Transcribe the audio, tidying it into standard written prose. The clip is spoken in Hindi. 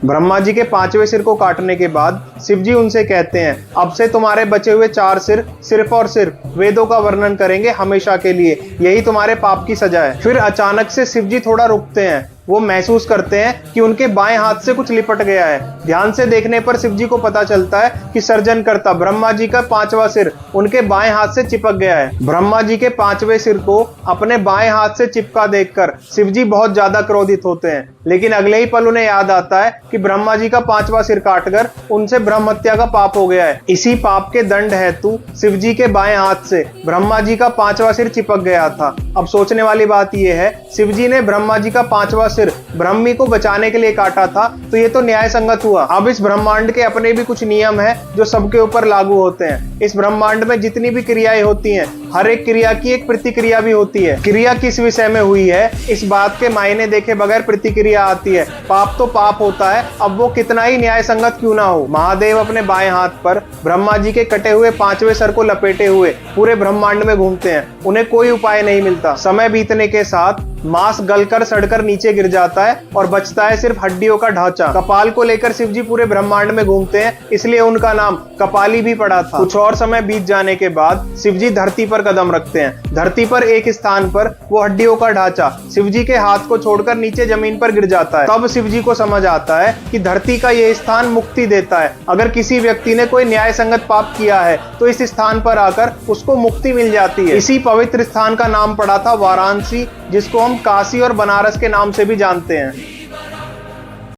ब्रह्मा जी के 5वें सिर को काटने के बाद शिव जी उनसे कहते हैं, अब से तुम्हारे बचे हुए 4 सिर सिर्फ और सिर्फ वेदों का वर्णन करेंगे हमेशा के लिए, यही तुम्हारे पाप की सजा है। फिर अचानक से शिव जी थोड़ा रुकते हैं। वो महसूस करते हैं कि उनके बाएं हाथ से कुछ लिपट गया है। ध्यान से देखने पर शिव जी को पता चलता है कि सर्जनकर्ता ब्रह्मा जी का 5वां सिर उनके बाएं हाथ से चिपक गया है। ब्रह्मा जी के 5वें सिर को अपने बाएं हाथ से चिपका देखकर शिव जी बहुत ज्यादा क्रोधित होते हैं, लेकिन अगले ही पल उन्हें याद आता है कि ब्रह्मा जी का 5वां सिर काटकर उनसे ब्रह्म हत्या का पाप हो गया है। इसी पाप के दंड हेतु शिव जी के बाएं हाथ से ब्रह्मा जी का 5वां सिर चिपक गया था। अब सोचने वाली बात यह है, शिव जी ने ब्रह्मा जी का 5वां सिर ब्रह्मी को बचाने के लिए काटा था, तो ये तो न्याय संगत हुआ। अब इस ब्रह्मांड के अपने भी कुछ नियम हैं जो सबके ऊपर लागू होते हैं। इस ब्रह्मांड में जितनी भी क्रियाएं होती हैं, हर एक क्रिया की एक प्रतिक्रिया भी होती है। क्रिया किस विषय में हुई है, इस बात के मायने देखे बगैर प्रतिक्रिया आती है। पाप तो पाप होता है, अब वो कितना ही न्याय संगत क्यों ना हो। महादेव अपने बाएं हाथ पर ब्रह्मा जी के कटे हुए 5वें सर को लपेटे हुए पूरे ब्रह्मांड में घूमते हैं। उन्हें कोई उपाय नहीं मिलता। समय बीतने के साथ मांस गलकर सड़कर नीचे गिर जाता है और बचता है सिर्फ हड्डियों का ढांचा। कपाल को लेकर शिव जी पूरे ब्रह्मांड में घूमते हैं, इसलिए उनका नाम कपाली भी पड़ा था। कुछ और समय बीत जाने के बाद शिव जी धरती पर कदम रखते हैं। धरती पर एक स्थान पर वो हड्डियों का ढांचा शिव जी के हाथ को छोड़कर नीचे जमीन पर गिर जाता है। तब शिव जी को समझ आता है कि धरती का ये स्थान मुक्ति देता है। अगर किसी व्यक्ति ने कोई न्याय संगत पाप किया है तो इस स्थान पर आकर उसको मुक्ति मिल जाती है। इसी पवित्र स्थान का नाम पड़ा था वाराणसी, जिसको हम काशी और बनारस के नाम से भी जानते हैं।